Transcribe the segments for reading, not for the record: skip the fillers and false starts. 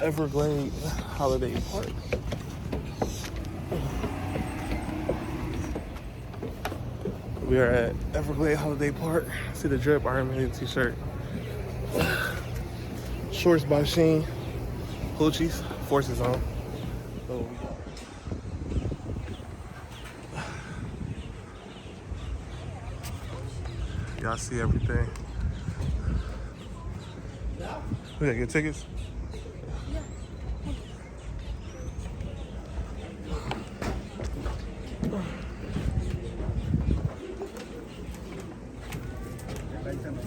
Everglade Holiday Park. We are at Everglade Holiday Park. See the drip Iron Man t-shirt. Shorts by Sheen. Hoochies. Forces on. Oh. Y'all see everything. We gotta get tickets.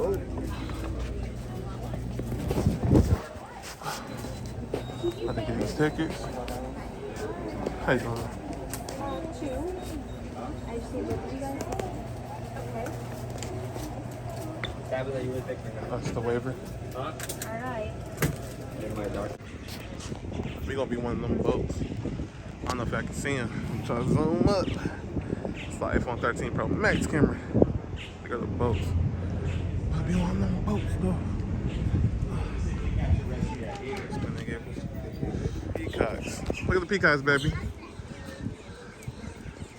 Oh. I think get these tickets. How you doing? 2. I just need what you guys. Okay. That's the waiver. All right. We gonna be one of them boats. I don't know if I can see him. I'm trying to zoom up. It's the iPhone 13 Pro Max camera. Look at the boats. I'll be one of them boats though. Spinning gables. Peacocks. Look at the peacocks, baby.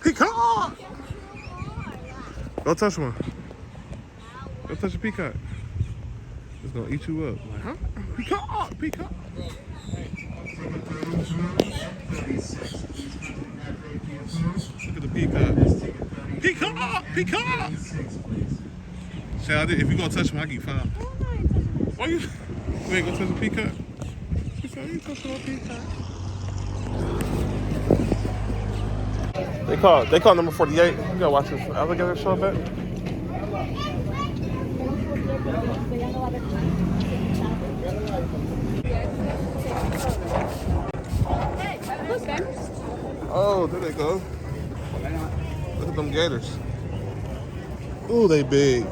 Peacock! Go touch one. Go touch a peacock. It's gonna eat you up. Like, huh? Peacock! Peacock! Look at the peacock. Peacock! Peacock! Child, if you gonna touch him, I'll give you 5. Why you ain't gonna touch the peacock? She said, you touch no peacock. They call number 48. You gotta watch this alligator show back. Oh, there they go. Look at them gators. Ooh, they big.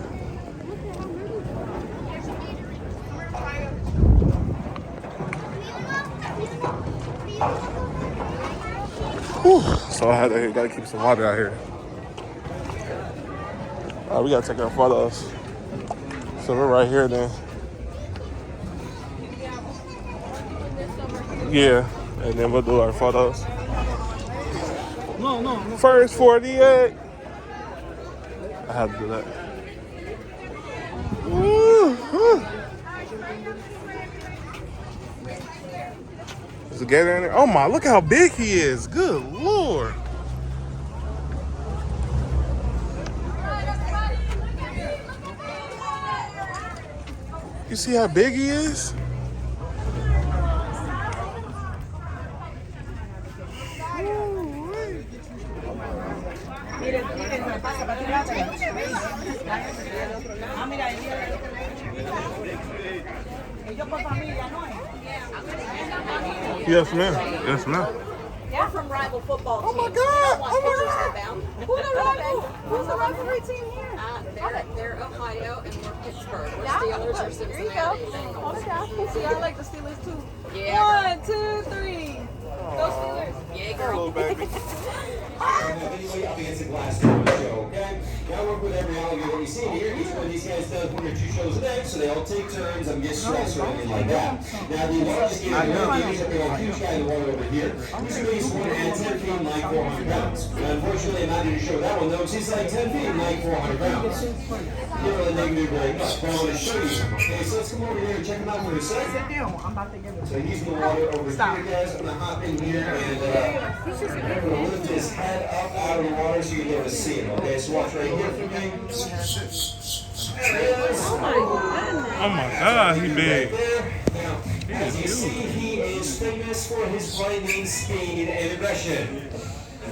Whew. So I gotta keep some water out here. All right, we gotta take our photos. So we're right here then. Yeah, and then we'll do our photos. No. First 48. I had to do that. Woo. There's a gator in there. Oh my, look how big he is. Good Lord. You see how big he is? Yes, ma'am. Yes, ma'am. We're from rival football teams. Oh my God! Oh my God! Who's the rivalry team here? They're Ohio and we're Pittsburgh. We're Steelers or Cincinnati. There you go. Okay. See, I like the Steelers too. Yeah. 1, 2, 3. Go Steelers. Yeah, girl. Baby. Anyway, up against the glass door show, okay? Now I work with every alligator you see here. Each one of these guys does 1 or 2 shows a day, so they all take turns. I'm getting stressed or anything like that. Now the largest gator is a big old huge guy in the water over here. Who's the biggest one at 10 feet and like 400 pounds. Now, unfortunately, I'm not going to show that one though. She's like 10 feet and like 400 pounds. Give her a negative very much, but I want to show you some. Okay, so let's come over here and check him out for a second. I'm about to get it. So he's in the water over here, guys. I'm going to hop in here and I'm going to lift his head up out of the water so you can be able to see him. Okay, so watch right here for me. There he is. Oh my God, he big. Now, as you see, he is famous for his lightning speed and aggression.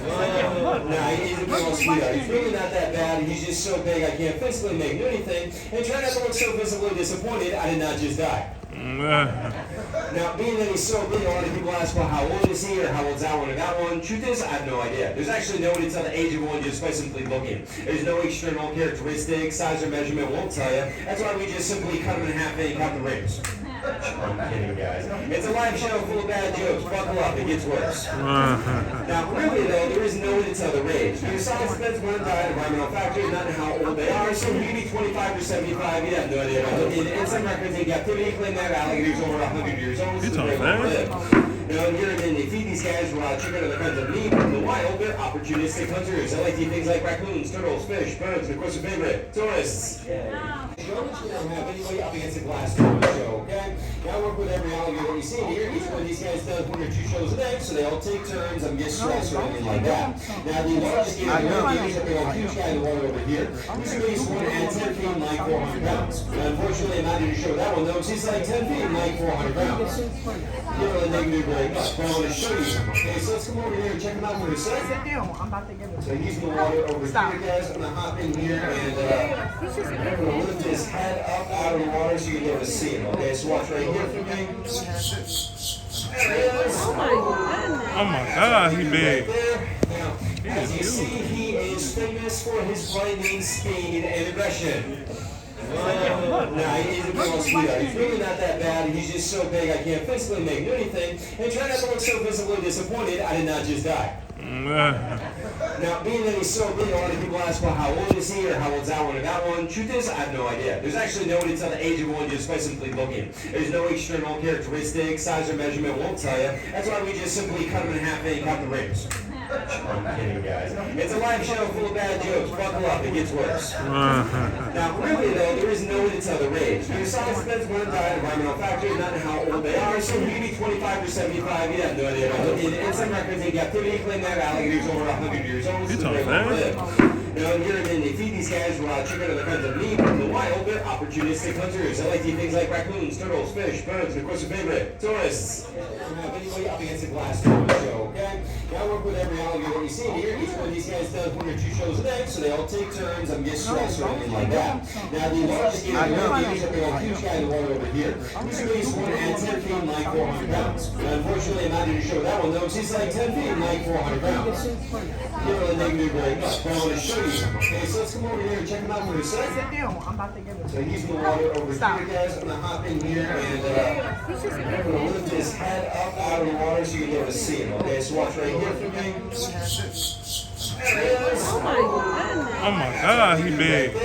Nah, he isn't real sweetheart. He's really not that bad. He's just so big I can't physically make him do anything. And try not to look so visibly disappointed, I did not just die. Now, being that he's so big, a lot of people ask, well, how old is he or how old's that one or that one? Truth is, I have no idea. There's actually no way to tell the age of one just by simply looking. There's no external characteristics, size or measurement won't tell you. That's why we just simply cut him in half and cut the ribs. I'm kidding, guys. It's a live show full of bad jokes. Buckle up, it gets worse. Now, really, though, there is no way to tell the range. Your science depends on one diet, environmental factors, not how old they are. So you can be 25 or 75, you have no idea about it. In some records in captivity claim that alligators over 100 years old. This is where they live. Now, in Europe, they feed these guys raw chicken and the kinds of meat. In the wild, they're opportunistic hunters. They like to eat things like raccoons, turtles, fish, birds, and of course, their favorite, tourists. Show that you don't have anybody up against a glass door show, okay? Now I work with every alligator that you see here. Each one of these guys does 1 or 2 shows a day, so they all take turns. I'm getting stressed or anything like that. Now the largest gator in the world, these are big old huge guy in the water over here. He's at least 1 and 10 feet and like 400 pounds. Now, unfortunately, I'm not going to show that one though. He's like 10 feet and like 400 pounds. You're really negative very much, but I want to show you some. Okay, so let's come over here and check him out for a second. Sit down. I'm about to give it to So he's in the water over here, guys. I'm gonna hop in here and I'm gonna lift his head up out of the water so you can be able to see him. Okay, so watch right here for me. There he is. Oh my God, he big. Now, as you see, he is famous for his lightning speed and aggression. Nah, he's a little sweetheart. He's really not that bad. He's just so big I can't physically make him do anything. And try not to look so visibly disappointed, I did not just die. Now, being that he's so big, a lot of people ask, well, how old is he or how old's that one or that one? Truth is, I have no idea. There's actually no way to tell the age of one just by simply looking. There's no external characteristics, size or measurement won't tell you. That's why we just simply cut him in half and count the rings. I'm kidding, guys. It's a live show full of bad jokes. Buckle up, it gets worse. Now, really, though, there is no way to tell the range. Your science depends on one diet, environmental factors, not how old they are. So you can be 25 or 75, you have no idea about it. In some records in captivity claim that alligators over 100 years old. This is where they live. Now, in Europe, they feed these guys raw chicken and the kinds of meat. In the wild, they're opportunistic hunters. They like to eat things like raccoons, turtles, fish, birds, and of course, their favorite, tourists. I don't have anybody up against a glass door show, okay? Now I work with every alligator that you see here. Each one of these guys does 1 or 2 shows a day, so they all take turns. I'm getting stressed or anything like that. Now, the largest gator in the world, these are big old huge guy in the water over here. He's at least 1 and 10 feet and like 400 pounds. Now, unfortunately, I'm not going to show that one though, because he's like 10 feet and like 400 pounds. You're really negative very much, but I want to show you some. Okay, so let's come over here and check him out for a second. Sit down. I'm about to give it to So he's in the water over here, guys. I'm gonna hop in here and I'm gonna lift his head up out of the water so you can be able to see him. Okay, so watch right here for me. There he is. Oh my God, he big.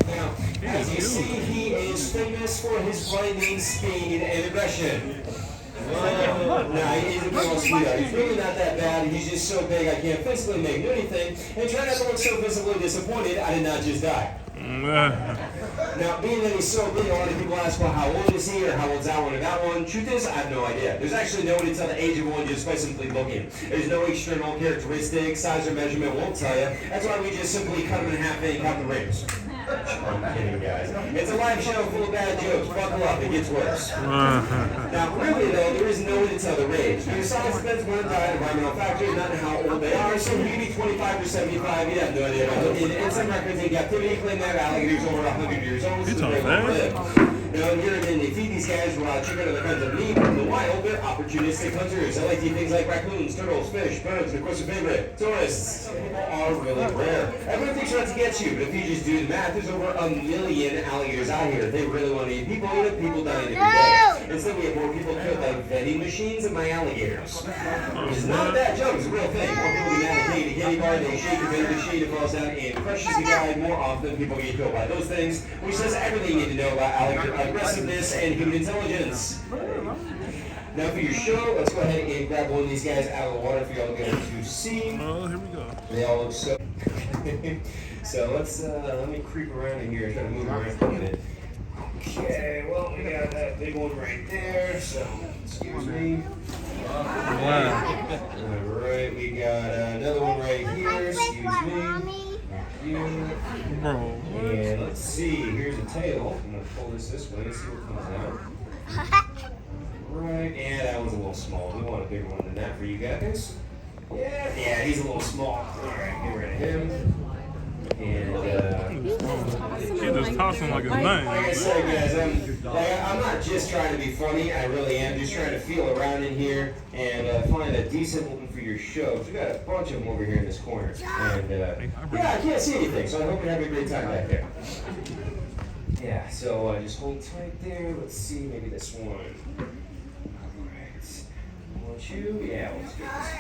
Now, as you see, he is famous for his lightning speed and aggression. Nah, he's a little sweetheart. He's really not that bad. He's just so big I can't physically make him do anything. And try not to look so visibly disappointed, I did not just die. Now, being that he's so big, a lot of people ask, well, how old is he or how old's that one or that one? Truth is, I have no idea. There's actually no way to tell the age of one just by simply looking. There's no external characteristics, size or measurement won't tell you. That's why we just simply cut him in half and count the rings. I'm kidding, guys. It's a live show full of bad jokes. Buckle up, it gets worse. Now, really, though, there is no way to tell the range. Your science depends on one diet, environmental factors, not how old they are. So you can be 25 or 75, you have no idea about it. In some records in captivity claim that alligators over 100 years old. This is where they live. Now, in Europe, they feed these guys raw chicken and the kinds of meat. In the wild, they're opportunistic hunters. They like to eat things like raccoons, turtles, fish, birds, and of course, their favorite, tourists. People are really rare. Everyone thinks not to get you, but if you just do the math, there's over 1 million alligators out here. If they really want to eat people dying every day. Instead, we have more people killed by vending machines than by alligators. It's not a bad joke, it's a real thing. More people get mad at a candy bar, they shake the vending machine, it falls down and crushes the guy. More often, people get killed by those things, which says everything you need to know about alligator aggressiveness and human intelligence. Now for your show, let's go ahead and grab one of these guys out of the water for y'all to be able to see. Oh, here we go. They all look so. So let me creep around in here and try to move around for a minute. Okay, well we got that big one right there. So excuse me. Wow. Alright, we got another one right here. Excuse me. You. Bro, And let's see, here's a tail. I'm gonna pull this way and see what comes out. Right, and that one's a little small. We want a bigger one than that for you guys. Yeah, he's a little small. Alright, get rid of him. And he just tossing like his like I name. said, guys, I'm not just trying to be funny. I really am just trying to feel around in here and find a decent one for your show. So we got a bunch of them over here in this corner. And yeah, I can't see anything, so I hope you're having a great time back there. Yeah, so just hold tight there. Let's see, maybe this one. Alright. Want you? Yeah, let's do this.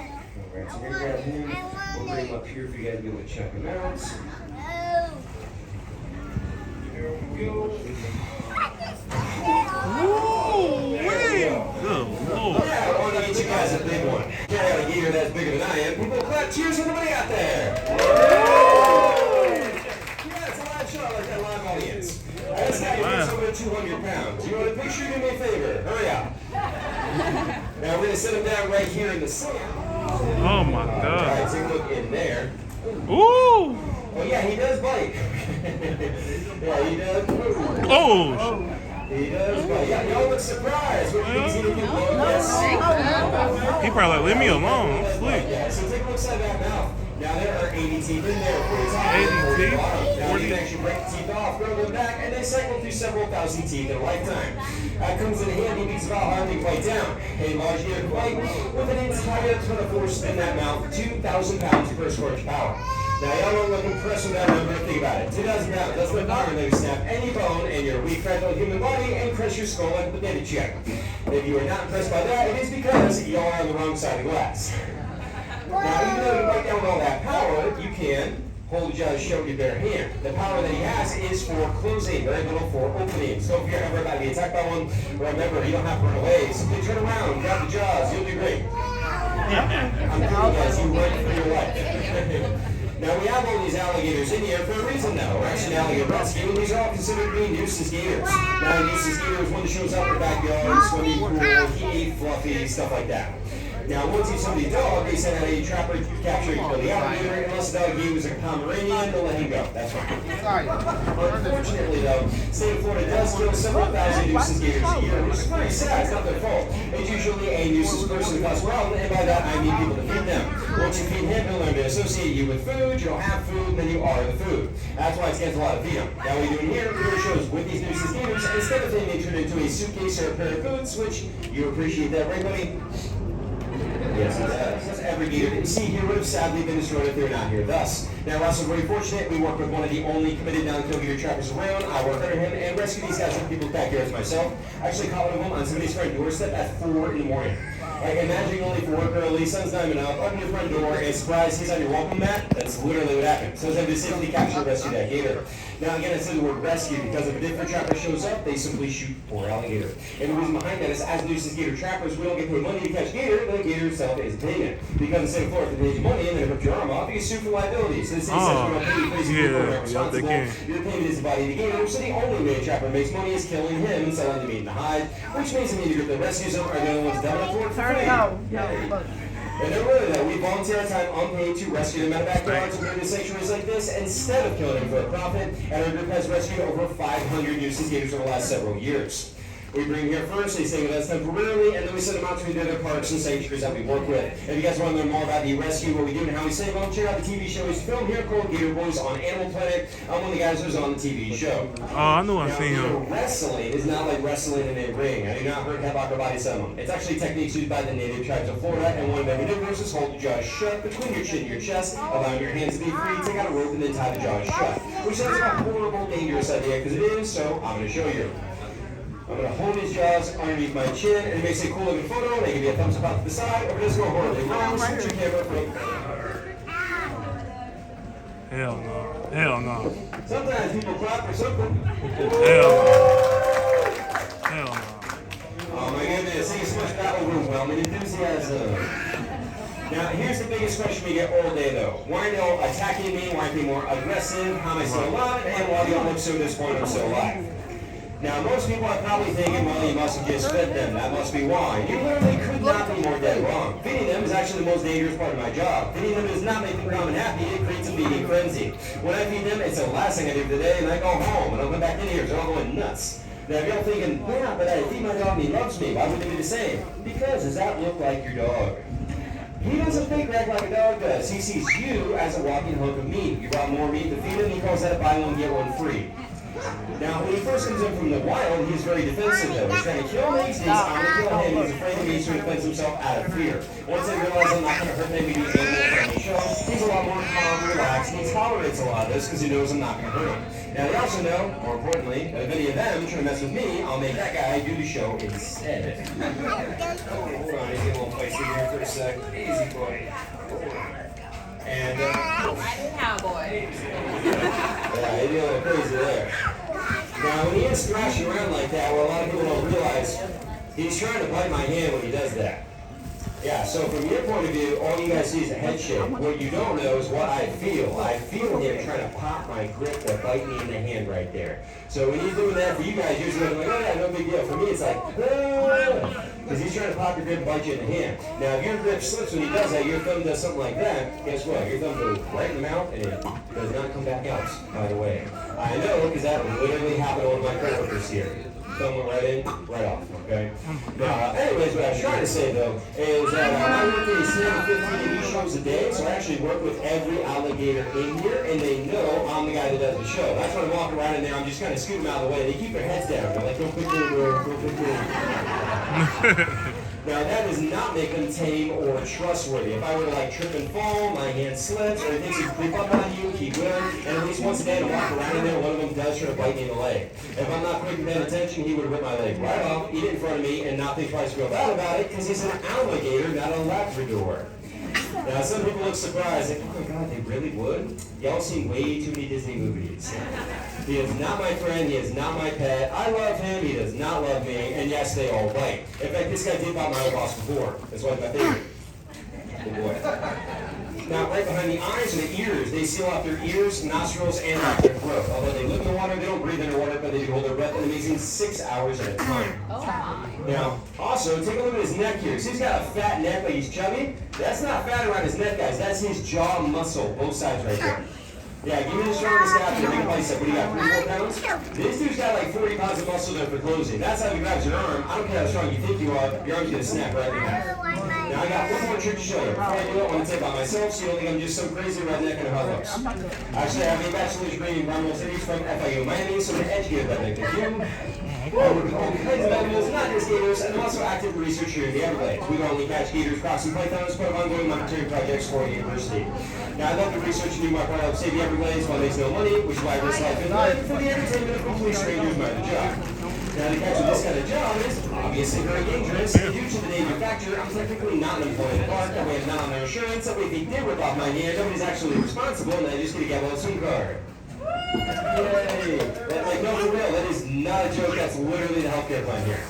Alright, so we're gonna grab him. We'll bring him up here for you guys to be able to check him out. There we go. Woo! Good Lord. Yeah, I want to get you guys a big one. Carry out a gator that's bigger than I am. People clap cheers for the money out there. Yeah, it's a live show. I like that live audience. I just have you over 200 pounds. You want a picture? Do me a favor. Hurry up. Now we're going to set him down right here in the sand. Oh my Alright, God. take a look in there. Ooh. Oh yeah, he does bite. Yeah, he does. Oh. He does bite. Yeah, y'all look surprised. What do you think he's going to do? Yes. He probably like, leave me alone. I'm asleep. Yeah, so take a look inside that mouth. Now there are 80 teeth in there. 80 teeth? Now you can actually break the teeth off, grow them back, and they cycle through several thousand teeth in a lifetime. That comes in handy because of how hard they bite down. A large gator bite with an entire ton of force in that mouth, 2,000 pounds per square inch power. Now y'all don't look impressed with that number. Think about it. 2,000 pounds. That's what longer than snap any bone in your weak, fragile human body and crush your skull like a potato chip. If you are not impressed by that, it is because y'all are on the wrong side of the glass. Now, even though you bite down with all that power, you can hold the jaws shut with your bare hand. The power that he has is for closing, very little for opening. So if you're ever about to be attacked by one, remember, you don't have to run away. Simply turn around, grab the jaws, you'll do great. I'm giving you guys, you run for your life. Now, we have all these alligators in here for a reason, though. We're actually an alligator rescue, and these are all considered to be nuisance gators. Now, a nuisance gator is one that shows up in the backyard, swimming pool, he ate fluffy, stuff like that. Now, once you somebody's dog, they send out a trapper to capture and kill the alligator. Unless the dog he was a Pomeranian, they'll let him go. That's fine. Unfortunately, though, state of Florida does kill several thousand nuisance gators a year, which is pretty sad. It's not their fault. It's usually a nuisance person who causes problem, and by that I mean people to feed them. Once you feed him, he'll learn to associate you with food. You don't have food, then you are the food. That's why it's against the law to feed him. Now, what we're doing here, we shows with these nuisance gators, instead of being turned into a suitcase or a pair of boots, which you appreciate that, right, buddy? Yes, it does. Every gator that you see here would have sadly been destroyed if they were not here. Thus, now we're also very fortunate. We work with one of the only committed non-kill gator trappers around. I work under him and rescue these guys from people's backyards myself. I actually caught one of them on somebody's front doorstep at 4 in the morning. Like, imagine only for work early, sun's climbing up, open your front door, and surprise, he's on your welcome mat. That's literally what happened. So I was able to safely capture and rescue that gator. Now again, I said the word rescue because if a different trapper shows up, they simply shoot poor alligator. And the reason behind that is as nuisance gator trappers, we don't get paid money to catch gator, but the gator itself is paying it. Because instead of Florida, if they pay you money and then rip your arm off, you can sue for liability. So the city says we don't pay you crazy people who are responsible. You're paying his body to gator, so the only way a trapper makes money is killing him and selling the meat and the hide, which means the meat group that rescues them are the only ones dumb enough to work for free. And they're really though, we volunteer our time unpaid to rescue them out of backyards and in sanctuaries like this instead of killing them for a profit, and our group has rescued over 500 nuisance gators over the last several years. We bring them here first, they stay with us temporarily, and then we send them out to the other parks and sanctuaries that we work with. If you guys want to learn more about the rescue, what we do, and how we save them, check out the TV show we film here called Gator Boys on Animal Planet. I'm one of the guys who's on the TV show. Oh, I know I've seen him. Wrestling is not like wrestling in a ring. I do not hurt have upper body some. It's actually techniques used by the native tribes of Florida, and one of the maneuvers is hold the jaws shut between your chin and your chest, allowing your hands to be free, take out a rope, and then tie the jaws shut. Which sounds like a horrible, dangerous idea, because it is, so I'm going to show you. I'm going to hold his jaws underneath my chin, and it makes a cool looking photo, and they give you a thumbs up out to the side, or just go horribly wrong, switch your camera from... Hell no. Hell no. Sometimes people clap for something. Hell no. Hell no. Oh my goodness, thank you so much for that overwhelming enthusiasm. Now, here's the biggest question we get all day though. Why are y'all attacking me? Why are they more aggressive? How am I still alive? And why do y'all look so disappointed I'm still alive? Now, most people are probably thinking, well, you must have just fed them. That must be why. You literally could not be more dead wrong. Feeding them is actually the most dangerous part of my job. Feeding them does not make them calm and happy. It creates a feeding frenzy. When I feed them, it's the last thing I do for the day, and I go home, and I'll come back in here, so I'm going nuts. Now, if y'all thinking, yeah, but I feed my dog and he loves me, why would they be the same? Because does that look like your dog? He doesn't think back like a dog does. He sees you as a walking hunk of meat. You brought more meat to feed him, he calls that a buy one, get one free. Now, when he first comes in from the wild, he's very defensive though. He's trying to kill me, he's I'm going to kill him, he's afraid of me, he's trying to defend himself out of fear. Once I realize I'm not going to hurt him, maybe he's able to show, he's a lot more calm, relaxed, and he tolerates a lot of this because he knows I'm not going to hurt him. Now, they also know, more importantly, that if any of them try to mess with me, I'll make that guy do the show instead. Hold on, he's getting a little feisty here for a sec. Easy, boy. And, Cowboy. yeah, he's a little crazy there. Now, when he is thrashing around like that, what a lot of people don't realize, he's trying to bite my hand when he does that. Yeah, so from your point of view, all you guys see is a head shake. What you don't know is what I feel. I feel him trying to pop my grip to bite me in the hand right there. So when he's doing that for you guys, you're just like, oh yeah, no big deal. For me, it's like, because he's trying to pop your grip and bite you in the hand. Now, if your grip slips when he does that, your thumb does something like that, guess what? Your thumb goes right in the mouth and it does not come back out, by the way. I know, because that literally happened to one of my coworkers here. Thumb went right in, right off, okay? Now, anyways, what I was trying to say, though, is that I work these 10 to 15 of these shows a day, so I actually work with every alligator in here, and they know I'm the guy that does the show. That's when I'm walking around in there, I'm just kind of scooting them out of the way. They keep their heads down. They're like, don't pick me, bro, don't pick me. Now, that does not make them tame or trustworthy. If I were to, like, trip and fall, my hand slips, or he thinks he can creep up on you, he will, and at least once a day to walk around in there, one of them does try to bite me in the leg. If I'm not quick and paying attention, he would rip my leg right off, eat it in front of me, and not think twice real bad about it, because he's an alligator, not a Labrador. Now, some people look surprised, like, oh my God, they really would? Y'all seen way too many Disney movies. He is not my friend, he is not my pet. I love him, he does not love me, and yes, they all bite. In fact, this guy did bite my old boss before. That's why he's my favorite. Good boy. Now, right behind the eyes are the ears. They seal off their ears, nostrils, and off their throat. Although they live in the water, they don't breathe underwater, but they do hold their breath an amazing 6 hours at a time. Now, also, take a look at his neck here. See, he's got a fat neck, like he's chubby. That's not fat around his neck, guys. That's his jaw muscle, both sides right there. Yeah, give me the strongest guy for the big bicep. What do you got, 3 or 4 pounds? This dude's got like 40 pounds of muscle there for closing. That's how he grabs your arm. I don't care how strong you think you are, your arm's gonna snap right in half. Now I got one more trick to show you. Before I do it, I want to take it by myself so you don't think I'm just some crazy redneck in a hot box. Actually, I have a bachelor's degree in environmental studies from FIU Miami, so I'm an educated redneck like you. I work with all kinds of animals, not just gators, and I'm also active research here in the Everglades. We not only catch gators, crocs, and pythons, but have ongoing monitoring projects for the university. Now, I love to research and do my part to save the Everglades while it makes no money, which is why I risk life and life for the entertainment of complete strangers by the job. Now, the catch of this kind of job is obviously very dangerous. Due to the name of factor, I'm technically not an employee of the park. That way I'm not on their insurance. That way if he did rip off my hand, nobody's actually responsible, and I just get a get well soon card. Yay! Like, no, for real, that is not a joke. That's literally the healthcare plan here.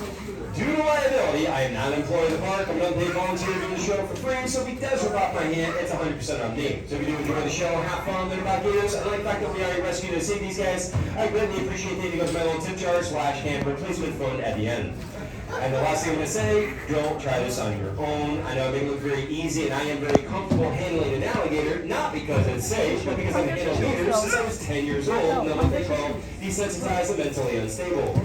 Due to liability, I am not an employee of the park. I'm not paid volunteer to do the show for free, so if he does rip off my hand, it's 100% on me. So if you do enjoy the show, have fun, learn about gators, and like the fact that we already rescued and saved these guys, I greatly appreciate taking up my little tip jar / hand replacement fund at the end. And the last thing I'm going to say, don't try this on your own. I know it may look very easy, and I am very comfortable handling an alligator, not because it's safe, but because I've handled gators since I was 10 years old, and what they call desensitized and mentally unstable.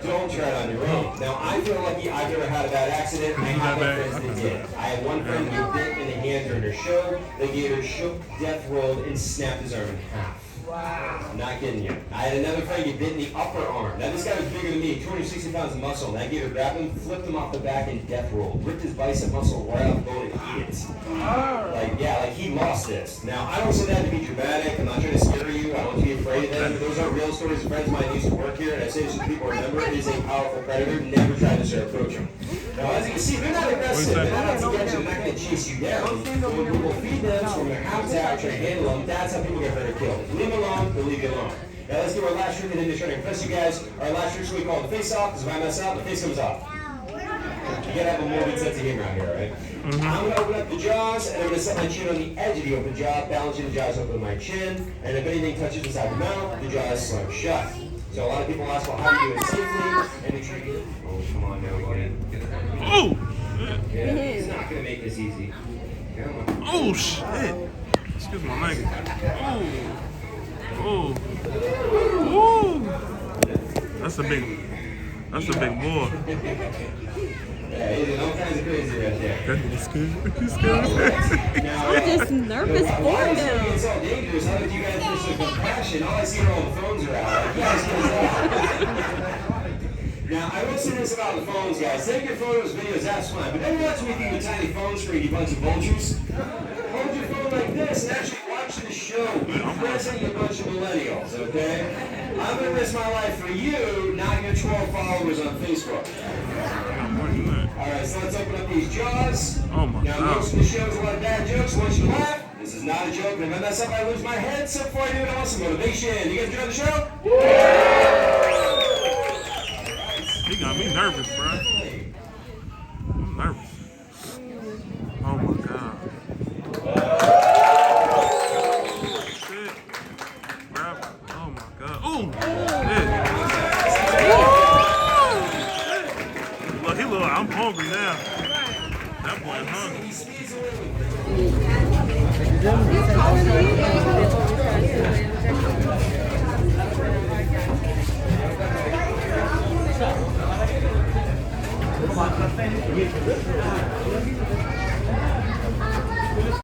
Don't try it on your own. Now, I feel lucky I've never had a bad accident. I have friends that did. I had one friend who bit in the hand during her show. The gator shook, death rolled, and snapped his arm in half. Wow. I'm not kidding you. I had another friend who bit in the upper arm. Now, this guy was bigger than me, 260 pounds of muscle. And that gator grabbed him, flipped him off the back, and death rolled. Ripped his bicep muscle right off the bone and ate it. Like he lost this. Now, I don't say that to be dramatic. I'm not trying to scare you. I don't want you to be afraid of them. Those are real stories of friends of mine who used to work here, and I say this so people remember it is a powerful predator. Never try to start approach them. Now, as you can see, they're not aggressive. They're not out to get you. They're not going to chase you down. When people feed them from their habitat, try to handle them, that's how people get hurt or killed. Leave them alone, they'll leave you alone. Now, let's do our last trick and then just try to impress you guys. Our last trick is what we call the face off, because if I mess up, the face comes off. You gotta have a morbid sense of humor out here, right? I'm gonna open up the jaws, and I'm gonna set my chin on the edge of the open jaw, balancing the jaws open with my chin, and if anything touches inside the mouth, the jaws slam shut. So a lot of people ask, well, how do you do it safely? And the trick is, oh, come on now, buddy. Oh! Yeah, it's not gonna make this easy. Come on. Oh, shit! Excuse my language. Oh. Oh. That's a big boy. Yeah, he's all kinds of crazy right there. He's scared. He's scared. Now, I'm just nervous for why is him. it so dangerous? How did you guys just shows of compassion. All I see are all the phones are out. Like, guys, get that. Now, I will say this about the phones, guys. Take your photos, videos, that's fine. But don't watch me through a tiny phone screen, you bunch of vultures. Hold your phone like this and actually watch the show. Present you a bunch of millennials, okay? I'm going to risk my life for you, not your 12 followers on Facebook. Alright, so let's open up these jaws. Oh my now, God. most of the show is a lot of bad jokes. I want you to laugh. This is not a joke. And if I mess up, I lose my head. So before I do it, I want some motivation. You guys enjoy the show? He got me nervous, bro. I'm nervous. Oh my God. Shit. Grab. Oh my God. Ooh. Shit. Look, I'm hungry now. That boy hungry.